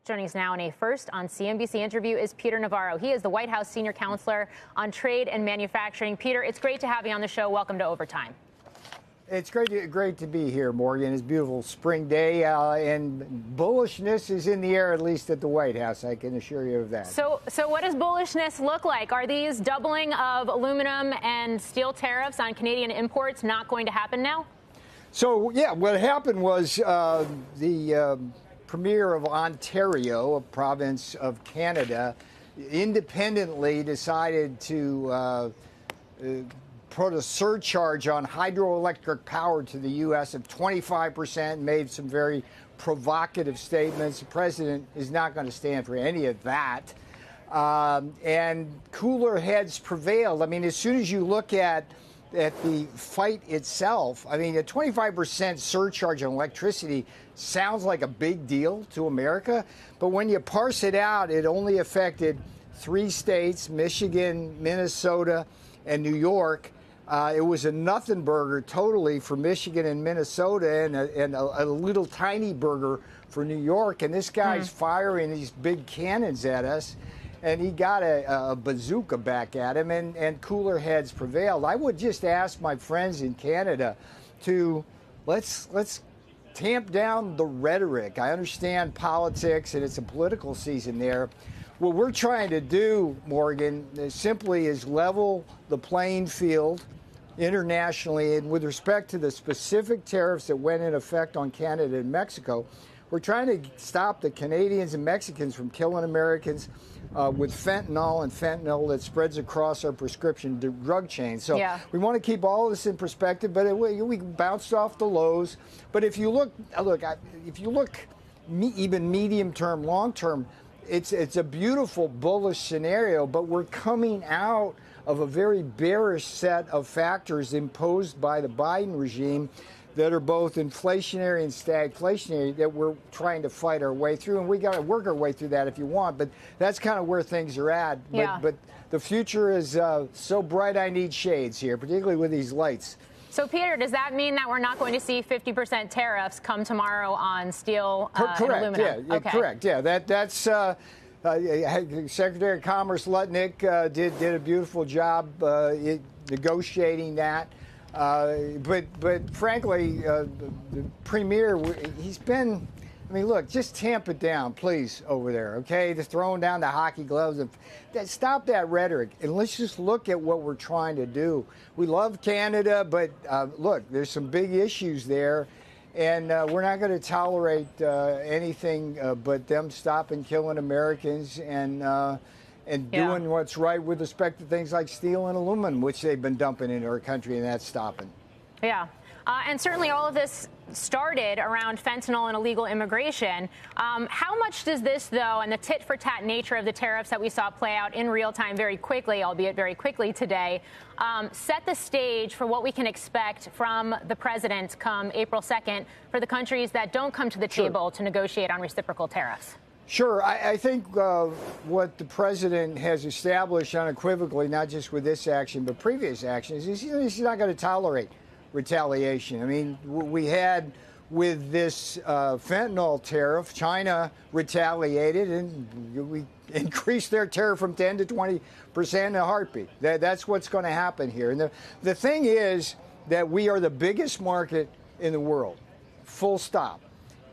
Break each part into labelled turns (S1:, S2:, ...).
S1: Joining us now in a first on CNBC interview is Peter Navarro. He is the White House senior counselor on trade and manufacturing. Peter, it's great to have you on the show. Welcome to Overtime.
S2: It's great to be here, Morgan. It's a beautiful spring day, and bullishness is in the air, at least at the White House. I can assure you of that.
S1: So what does bullishness look like? Are these doubling of aluminum and steel tariffs on Canadian imports not going to happen now?
S2: So, yeah, what happened was the Premier of Ontario, a province of Canada, independently decided to put a surcharge on hydroelectric power to the U.S. of 25%, made some very provocative statements. The president is not going to stand for any of that. And cooler heads prevailed. I mean, as soon as you look at the fight itself, I mean, a 25% surcharge on electricity sounds like a big deal to America. But when you parse it out, it only affected 3 states, Michigan, Minnesota, and New York. It was a nothing burger totally for Michigan and Minnesota, and a little tiny burger for New York. And this guy's firing these big cannons at us, and he got a bazooka back at him, and cooler heads prevailed. I would just ask my friends in Canada to let's tamp down the rhetoric. I understand politics, and it's a political season there. What we're trying to do, Morgan, simply is level the playing field internationally, and with respect to the specific tariffs that went in effect on Canada and Mexico, we're trying to stop the Canadians and Mexicans from killing Americans with fentanyl and fentanyl that spreads across our prescription drug chain. So we want to keep all of this in perspective, but we bounced off the lows. But if you look, even medium term, long term, it's a beautiful bullish scenario, but we're coming out of a very bearish set of factors imposed by the Biden regime that are both inflationary and stagflationary that we're trying to fight our way through. And we got to work our way through that if you want, but that's kind of where things are at. But the future is so bright I need shades here, particularly with these lights.
S1: So, Peter, does that mean that we're not going to see 50% tariffs come tomorrow on steel and aluminum?
S2: Yeah, correct. Yeah, that's Secretary of Commerce Lutnick did a beautiful job negotiating that. But frankly, the Premier, he's been, I mean, look, just tamp it down, please, over there, okay? Just throwing down the hockey gloves. Stop that rhetoric, and let's just look at what we're trying to do. We love Canada, but look, there's some big issues there, and we're not going to tolerate anything but them stopping killing Americans and doing what's right with respect to things like steel and aluminum, which they've been dumping into our country, and that's stopping.
S1: Yeah. And certainly all of this started around fentanyl and illegal immigration. How much does this, though, and the tit-for-tat nature of the tariffs that we saw play out in real time very quickly, albeit very quickly today, set the stage for what we can expect from the president come April 2nd for the countries that don't come to the table to negotiate on reciprocal tariffs?
S2: Sure. I think what the president has established unequivocally, not just with this action, but previous actions, is he's not going to tolerate retaliation. I mean, we had with this fentanyl tariff, China retaliated, and we increased their tariff from 10 to 20% in a heartbeat. That's what's going to happen here. And the thing is that we are the biggest market in the world, full stop.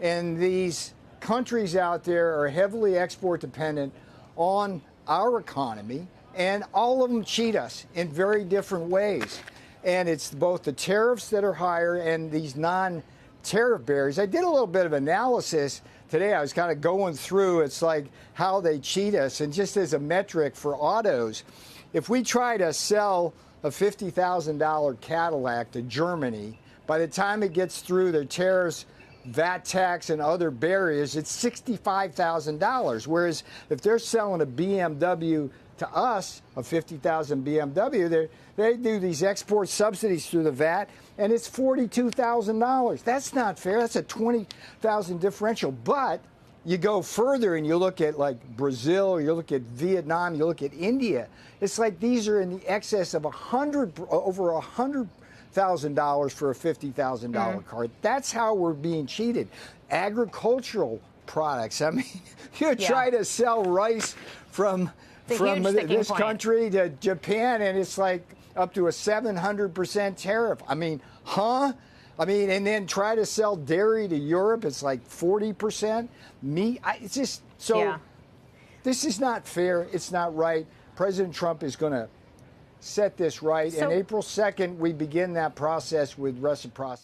S2: And these countries out there are heavily export dependent on our economy, and all of them cheat us in very different ways. And it's both the tariffs that are higher and these non-tariff barriers. I did a little bit of analysis today. I was kind of going through, it's like how they cheat us. And just as a metric for autos, if we try to sell a $50,000 Cadillac to Germany, by the time it gets through their tariffs, VAT tax, and other barriers, it's $65,000. Whereas if they're selling a BMW to us, a $50,000 BMW, they do these export subsidies through the VAT, and it's $42,000. That's not fair. That's a $20,000 differential. But you go further and you look at like Brazil, you look at Vietnam, you look at India. It's like these are in the excess of over $100,000 for a $50,000 car. That's how we're being cheated. Agricultural products. I mean, you try to sell rice from this country to Japan, and it's like up to a 700% tariff. I mean, I mean, and then try to sell dairy to Europe, it's like 40%. Meat, it's just so. Yeah. This is not fair. It's not right. President Trump is going to set this right. And April 2nd, we begin that process with reciprocity.